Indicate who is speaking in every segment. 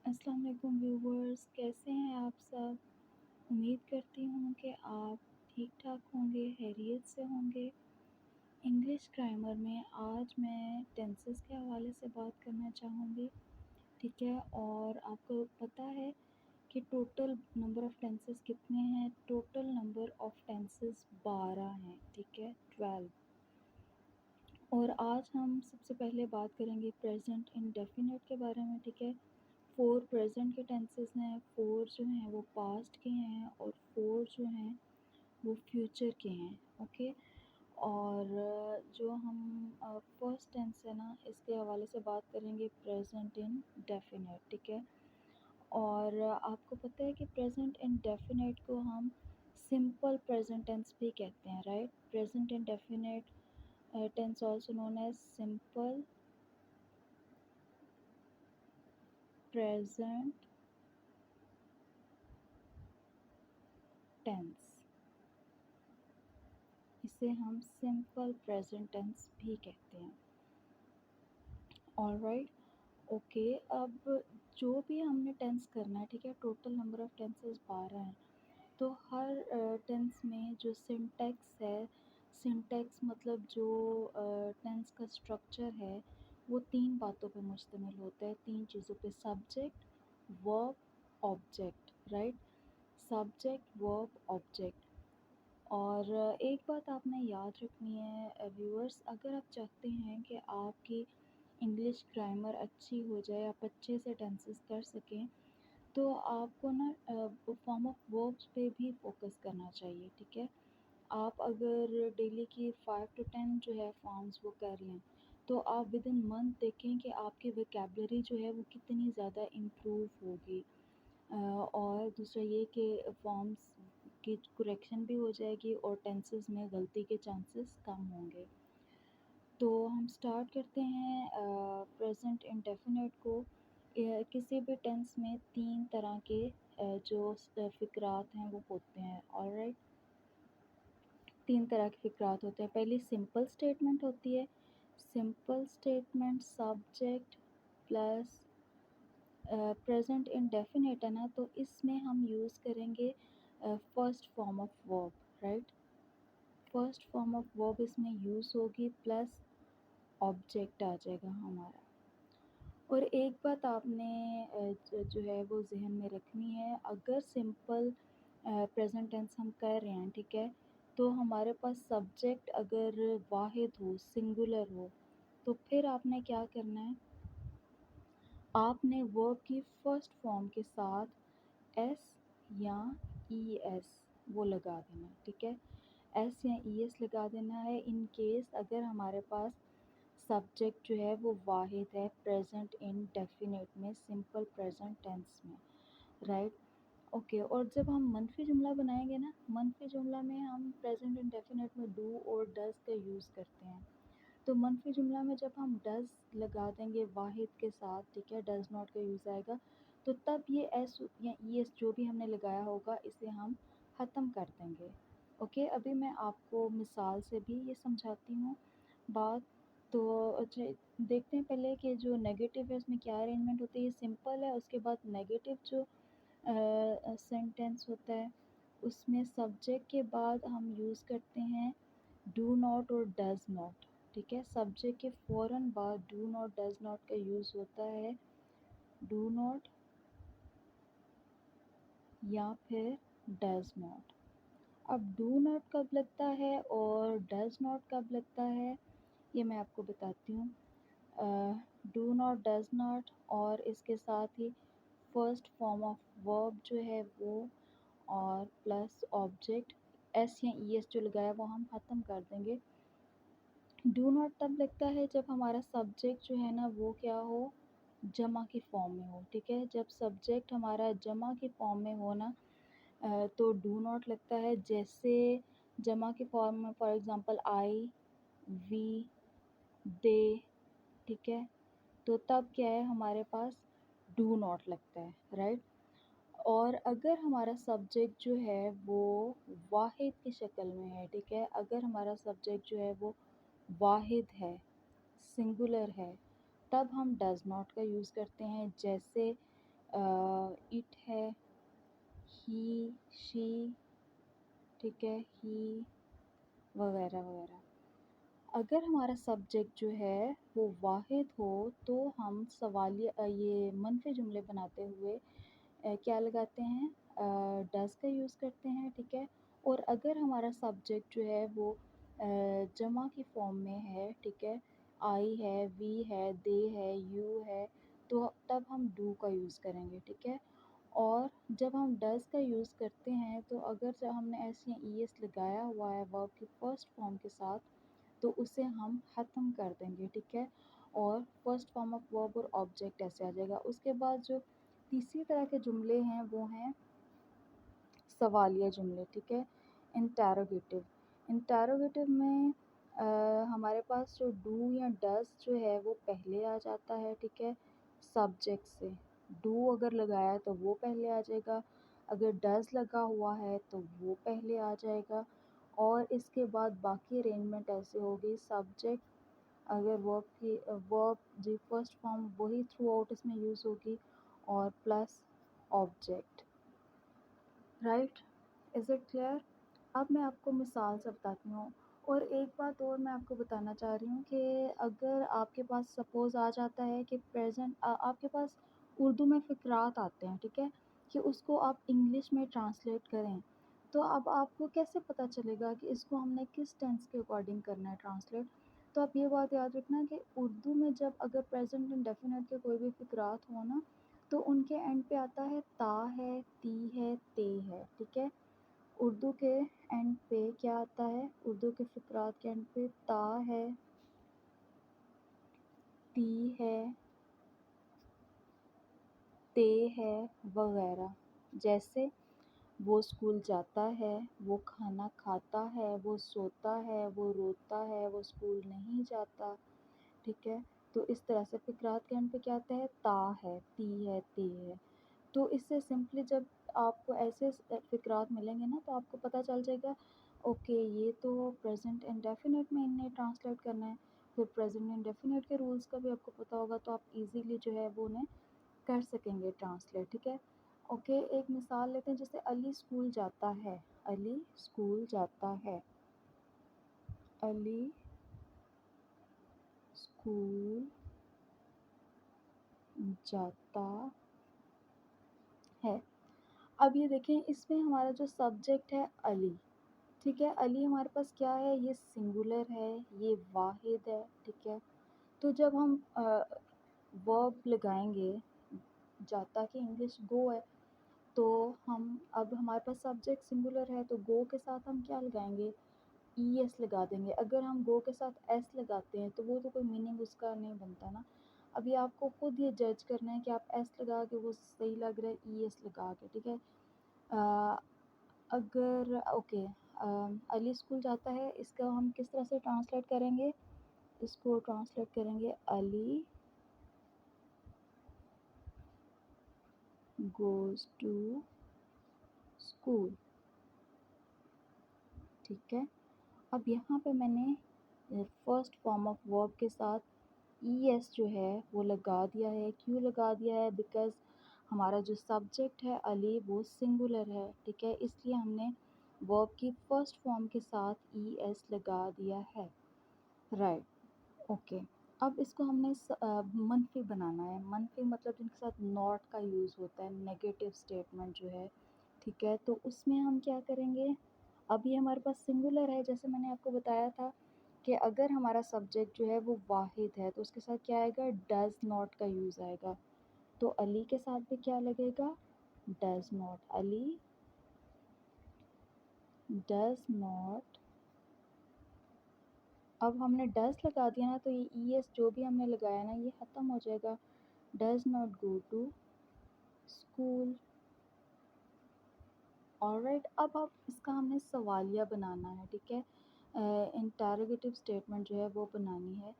Speaker 1: अस्सलाम वालेकुम व्यूवर्स, कैसे हैं आप सब? उम्मीद करती हूँ कि आप ठीक-ठाक होंगे, खैरियत से होंगे। इंग्लिश ग्रामर में आज मैं टेंसेस के हवाले से बात करना चाहूँगी, ठीक है? और आपको पता है कि टोटल नंबर ऑफ़ टेंसेस कितने हैं? टोटल नंबर ऑफ़ टेंसेस 12 हैं, ठीक है? 12। और आज हम सबसे पहले बात करेंगे प्रेज़ेंट इंडेफ़िनिट के बारे में, ठीक है? 4 प्रेज़ेंट के टेंसेस हैं, 4 जो हैं वो पास्ट के हैं और 4 जो हैं वो फ्यूचर के हैं, ओके। और जो हम फर्स्ट टेंस है ना, इसके हवाले से बात करेंगे प्रेजेंट इंडेफिनिट, ठीक है। और आपको पता है कि प्रेजेंट इंडेफिनिट को हम सिंपल प्रेजेंट टेंस भी कहते हैं, right? Present indefinite tense also known as simple present tense, इसे हम सिंपल प्रेजेंट टेंस भी कहते हैं। Alright, okay. अब जो भी हमने टेंस करना है, ठीक है, टोटल नंबर ऑफ़ टेंसेस 12 हैं। तो हर टेंस में जो सिंटैक्स है, सिंटैक्स मतलब जो टेंस का स्ट्रक्चर है, वो 3 बातों पे मुश्तमिल होता है, 3 चीज़ों पे: subject, verb, object, right? Subject, verb, object. और एक बात आपने याद रखनी है व्यूअर्स, अगर आप चाहते हैं कि आपकी इंग्लिश ग्रामर अच्छी हो जाए, आप अच्छे से टेंसेस कर सकें, तो आपको ना फॉर्म ऑफ वर्ब्स पे भी फोकस करना चाहिए, ठीक है। आप अगर डेली की 5 टू 10 जो है फॉर्म्स वो कर लें, तो आप विद इन मंथ देखें कि आपकी वोकेबलरी जो है वो कितनी ज़्यादा इम्प्रूव होगी। और दूसरा ये कि फॉर्म्स की करेक्शन भी हो जाएगी और टेंसेस में गलती के चांसेस कम होंगे। तो हम स्टार्ट करते हैं प्रेजेंट इंडेफिनिट को। किसी भी टेंस में 3 तरह के जो फ़िक्रात हैं वो होते हैं, ऑलराइट। 3 तरह के फ़िक्रात होते हैं। पहली सिंपल स्टेटमेंट होती है। Simple statement subject plus present indefinite है ना, तो इसमें हम यूज़ करेंगे first form of verb, right? First form of verb इसमें यूज़ होगी प्लस ऑब्जेक्ट आ जाएगा हमारा। और एक बात आपने जो है वो ज़हन में रखनी है, अगर सिंपल प्रेजेंट टेंस हम कर रहे हैं, ठीक है, तो हमारे पास सब्जेक्ट अगर वाहिद हो, सिंगुलर हो, तो फिर आपने क्या करना है, आपने वर्ब की फर्स्ट फॉर्म के साथ एस या ई एस वो लगा देना है, ठीक है। एस या ई एस लगा देना है इन केस अगर हमारे पास सब्जेक्ट जो है वो वाहिद है प्रेजेंट इंडेफिनिट में, सिंपल प्रेजेंट टेंस में, राइट? ओके। और जब हम मनफी जुमला बनाएंगे ना, मनफी जुमला में हम प्रेजेंट इंडेफिनिट में डू और डज का यूज़ करते हैं। तो मनफी जुमला में जब हम डज़ लगा देंगे वाहिद के साथ, ठीक है, डज़ नॉट का यूज़ आएगा, तो तब ये एस या ई एस जो भी हमने लगाया होगा इसे हम ख़त्म कर देंगे। ओके, अभी मैं आपको मिसाल से भी ये समझाती हूँ बात। तो अच्छा, देखते हैं पहले कि जो नेगेटिव है उसमें क्या अरेंजमेंट होती है। ये सिंपल है, उसके बाद नेगेटिव जो सेंटेंस होता है उसमें सब्जेक्ट के बाद हम यूज़ करते हैं डू नॉट और डज़ नॉट, ठीक है। सब्जेक्ट के फ़ौरन बाद डू नॉट डज़ नॉट का यूज़ होता है, डू नॉट या फिर डज़ नॉट। अब डू नॉट कब लगता है और डज़ नॉट कब लगता है, ये मैं आपको बताती हूँ। डू नॉट डज़ नॉट और इसके साथ ही फर्स्ट फॉर्म ऑफ वर्ब जो है वो और प्लस ऑब्जेक्ट एस या ई एस जो लगाया वो हम ख़त्म कर देंगे। डू नॉट तब लगता है जब हमारा सब्जेक्ट जो है ना वो क्या हो, जमा की फॉर्म में हो, ठीक है। जब सब्जेक्ट हमारा जमा की फॉर्म में हो ना, तो डू नॉट लगता है। जैसे जमा की फॉर्म में फॉर एग्ज़ाम्पल आई, वी, दे, ठीक है, तो तब क्या है हमारे पास डू नॉट लगता है, राइट। और अगर हमारा सब्जेक्ट जो है वो वाहिद की शक्ल में है, ठीक है, अगर हमारा सब्जेक्ट जो है वो वाहिद है, सिंगुलर है, तब हम डज़ नॉट का यूज़ करते हैं। जैसे اٹ ہے، ہی، شی، ٹھیک ہے، ہی، وغیرہ وغیرہ۔ اگر ہمارا سبجیکٹ جو ہے وہ واحد ہو تو ہم سوالیہ یہ منفی جملے بناتے ہوئے کیا لگاتے ہیں، ڈز کا یوز کرتے ہیں، ٹھیک ہے۔ اور اگر ہمارا سبجیکٹ جو ہے وہ جمع کی فارم میں ہے، ٹھیک ہے، آئی ہے، وی ہے، دے ہے، یو ہے، تو تب ہم ڈو کا یوز کریں گے، ٹھیک ہے۔ اور جب ہم ڈز کا یوز کرتے ہیں تو اگر جب ہم نے ایسے ای ایس لگایا ہوا ہے ورب کی فرسٹ فارم کے ساتھ تو اسے ہم ختم کر دیں گے، ٹھیک ہے۔ اور فرسٹ فارم آف ورب اور آبجیکٹ ایسے آ جائے گا۔ اس کے بعد جو تیسری طرح کے جملے ہیں وہ ہیں سوالیہ جملے، ٹھیک ہے، انٹیروگیٹو۔ انٹیروگیٹو میں ہمارے پاس جو ڈو یا ڈز جو ہے وہ پہلے آ جاتا ہے، ٹھیک ہے، سبجیکٹ سے۔ ڈو اگر لگایا ہے تو وہ پہلے آ جائے گا، اگر ڈز لگا ہوا ہے تو وہ پہلے آ جائے گا، اور اس کے بعد باقی ارینجمنٹ ایسے ہوگی، سبجیکٹ اگر ورب جی فرسٹ فارم وہی تھرو آؤٹ اس میں یوز ہوگی، اور plus object, right, is it clear? اب میں آپ کو مثال سے بتاتی ہوں۔ اور ایک بات اور میں آپ کو بتانا چاہ رہی ہوں کہ اگر آپ کے پاس سپوز آ جاتا ہے کہ آپ کے پاس اردو میں فقرات آتے ہیں، ٹھیک ہے، کہ اس کو آپ انگلش میں ٹرانسلیٹ کریں، تو اب آپ کو کیسے پتہ چلے گا کہ اس کو ہم نے کس ٹینس کے اکارڈنگ کرنا ہے ٹرانسلیٹ؟ تو آپ یہ بات یاد رکھنا کہ اردو میں جب اگر پریزنٹ انڈیفینٹ کے کوئی بھی فقرات ہوں نا تو ان کے اینڈ پہ آتا ہے تا ہے، تی ہے، تے ہے، ٹھیک ہے۔ اردو کے اینڈ پہ کیا آتا ہے، اردو کے فقرات کے اینڈ پہ تا ہے، تی ہے، تے ہے، وغیرہ۔ جیسے وہ اسکول جاتا ہے، وہ کھانا کھاتا ہے، وہ سوتا ہے، وہ روتا ہے، وہ اسکول نہیں جاتا، ٹھیک ہے۔ تو اس طرح سے فقرات کے اینڈ پہ کیا آتا ہے، تا ہے، تی ہے، تے ہے۔ تو اس سے سمپلی جب آپ کو ایسے فقرات ملیں گے نا تو آپ کو پتہ چل جائے گا اوکے یہ تو پریزنٹ انڈیفینٹ میں انہیں ٹرانسلیٹ کرنا ہے۔ پھر پریزنٹ انڈیفینٹ کے رولز کا بھی آپ کو پتہ ہوگا تو آپ ایزیلی جو ہے وہ انہیں کر سکیں گے ٹرانسلیٹ، ٹھیک ہے۔ اوکے، ایک مثال لیتے ہیں، جیسے علی اسکول جاتا ہے، علی اسکول جاتا ہے، علی اسکول جاتا ہے۔ اب یہ دیکھیں اس میں ہمارا جو سبجیکٹ ہے علی، ٹھیک ہے، علی ہمارے پاس کیا ہے، یہ سنگولر ہے، یہ واحد ہے، ٹھیک ہے۔ تو جب ہم ورب لگائیں گے، جاتا کی انگلش گو ہے، تو ہم اب ہمارے پاس سبجیکٹ سنگولر ہے تو گو کے ساتھ ہم کیا لگائیں گے، ای ایس لگا دیں گے۔ اگر ہم گو کے ساتھ ایس لگاتے ہیں تو وہ تو کوئی میننگ اس کا نہیں بنتا نا۔ ابھی آپ کو خود یہ جج کرنا ہے کہ آپ ایس لگا کے وہ صحیح لگ رہا ہے ای ایس لگا کے، ٹھیک ہے۔ اگر اوکے، علی اسکول جاتا ہے، اس کا ہم کس طرح سے ٹرانسلیٹ کریں گے، اس کو ٹرانسلیٹ کریں گے علی گوز ٹو اسکول، ٹھیک ہے۔ اب یہاں پہ میں نے فرسٹ فارم آف ورب کے ساتھ ای ایس جو ہے وہ لگا دیا ہے۔ کیوں لگا دیا ہے؟ بیکاز ہمارا جو سبجیکٹ ہے علی وہ سنگولر ہے، ٹھیک ہے، اس لیے ہم نے ورب کی فرسٹ فارم کے ساتھ ای ایس لگا دیا ہے، رائٹ، اوکے۔ اب اس کو ہم نے منفی بنانا ہے۔ منفی مطلب جن کے ساتھ ناٹ کا یوز ہوتا ہے، نیگیٹو اسٹیٹمنٹ جو ہے، ٹھیک ہے۔ تو اس میں ہم کیا کریں گے، اب یہ ہمارے پاس سنگولر ہے، جیسے میں نے آپ کو بتایا تھا کہ اگر ہمارا سبجیکٹ جو ہے وہ واحد ہے تو اس کے ساتھ کیا آئے گا، ڈز ناٹ کا یوز آئے گا۔ تو علی کے ساتھ بھی کیا لگے گا، does not, Ali does not. اب ہم نے ڈز لگا دیا نا تو یہ ای ایس جو بھی ہم نے لگایا نا یہ ختم ہو جائے گا، does not go to school, alright. اب اس کا ہم نے سوالیہ بنانا ہے، ٹھیک ہے، انٹیروگیٹو اسٹیٹمنٹ جو ہے وہ بنانی ہے۔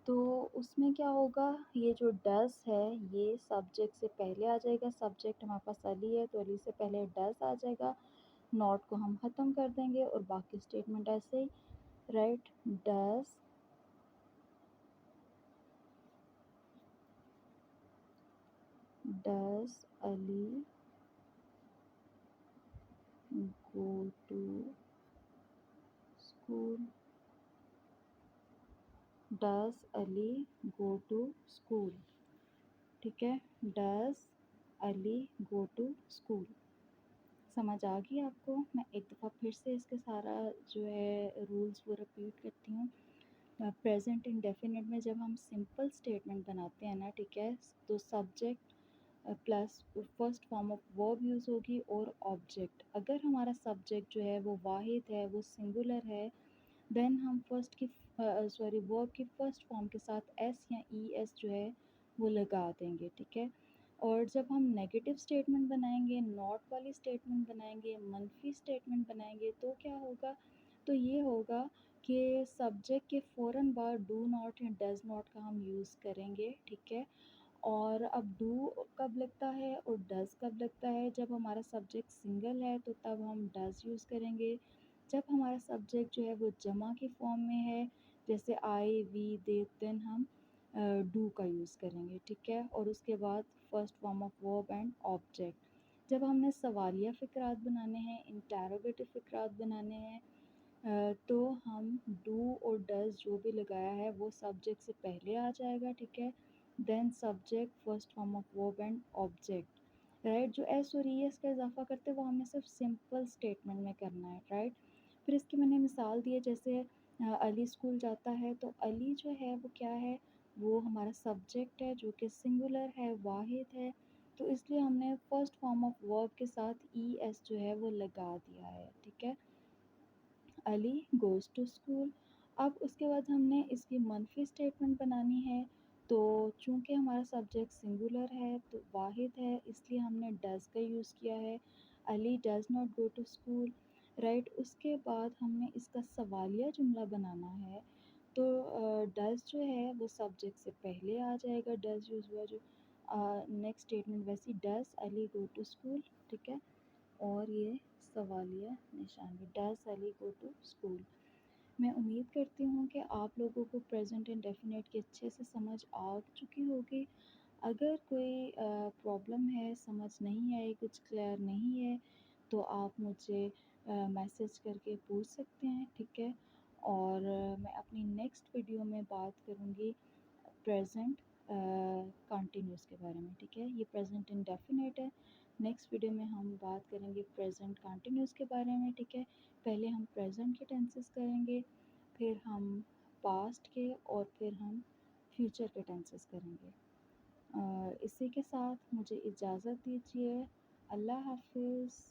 Speaker 1: تو اس میں کیا ہوگا، یہ جو ڈز ہے یہ سبجیکٹ سے پہلے آ جائے گا، سبجیکٹ ہمارے پاس علی ہے تو علی سے پہلے ڈز آ جائے گا، ناٹ کو ہم ختم کر دیں گے اور باقی اسٹیٹمنٹ ایسے ہی، right, does Does Ali go to school? Does Ali go to school? ठीक है, Does Ali go to school? समझ आ गई आपको? मैं एक दफ़ा फिर से इसके सारा जो है रूल्स वो रिपीट करती हूँ। प्रेजेंट इंडेफिनिट में जब हम सिंपल स्टेटमेंट बनाते हैं ना, ठीक है, तो subject plus first form of verb use होगी और ऑब्जेक्ट। अगर हमारा सब्जेक्ट जो है वो वाहिद है, वो सिंगुलर है, देन हम फर्स्ट की वर्ब की फर्स्ट फॉर्म के साथ एस या ई एस जो है वो लगा देंगे, ठीक है। और जब हम नेगेटिव स्टेटमेंट बनाएंगे, नॉट वाली स्टेटमेंट बनाएंगे, मनफी स्टेटमेंट बनाएंगे, तो क्या होगा? तो ये होगा कि सब्जेक्ट के फ़ौरन बाद डू नॉट या डज़ नॉट का हम यूज़ करेंगे, ठीक है। और अब डू कब लगता है और डज़ कब लगता है? जब हमारा सब्जेक्ट सिंगल है तो तब हम डज़ यूज़ करेंगे। जब हमारा सब्जेक्ट जो है वो जमा की फॉर्म में है, जैसे आई वी दे, देन हम डू का यूज़ करेंगे, ठीक है। और उसके बाद first form of verb and object. जब हमने सवालिया फ़िक्रात बनाने हैं, इंटेरोगेटिव फ़िक्रात बनाने हैं, तो हम डू और डज़ जो भी लगाया है वो सब्जेक्ट से पहले आ जाएगा, ठीक है। Then subject first form of verb and object, right. जो एस और ई एस का इजाफा करते हैं वो हमने सिर्फ सिंपल स्टेटमेंट में करना है, राइट। फिर इसकी मैंने मिसाल दी है, जैसे अली स्कूल जाता है, तो अली जो है वो क्या है? वो हमारा सब्जेक्ट है जो कि सिंगुलर है, वाहिद है, तो इसलिए हमने फर्स्ट फॉर्म ऑफ वर्ब के साथ ई एस जो है वो लगा दिया है, ठीक है। Ali goes to school. अब उसके बाद हमने इसकी मनफी स्टेटमेंट बनानी है, तो चूँकि हमारा सब्जेक्ट सिंगुलर है तो वाहिद है, इसलिए हमने डज़ का यूज़ किया है। Ali does not go to school, right. उसके बाद हमने इसका सवालिया जुमला बनाना है, तो डज़ जो है वो सब्जेक्ट से पहले आ जाएगा, डज़ यूज़ हुआ जो नेक्स्ट स्टेटमेंट वैसी, does Ali go to school, ठीक है। और ये सवालिया निशानी, does Ali go to school. मैं उम्मीद करती हूँ कि आप लोगों को प्रेजेंट इंडेफिनिट की अच्छे से समझ आ चुकी होगी। अगर कोई प्रॉब्लम है, समझ नहीं आई, कुछ क्लियर नहीं है, तो आप मुझे मैसेज करके पूछ सकते हैं, ठीक है। और मैं अपनी नेक्स्ट वीडियो में बात करूँगी प्रेजेंट कंटिन्यूस के बारे में, ठीक है। ये प्रेजेंट इंडेफिनिट है। नेक्स्ट वीडियो में हम बात करेंगे प्रेजेंट कंटिन्यूस के बारे में, ठीक है। पहले हम प्रेजेंट के टेंसेस करेंगे, फिर हम पास्ट के, और फिर हम फ्यूचर के टेंसेस करेंगे। इसी के साथ मुझे इजाज़त दीजिए। अल्लाह हाफिज़।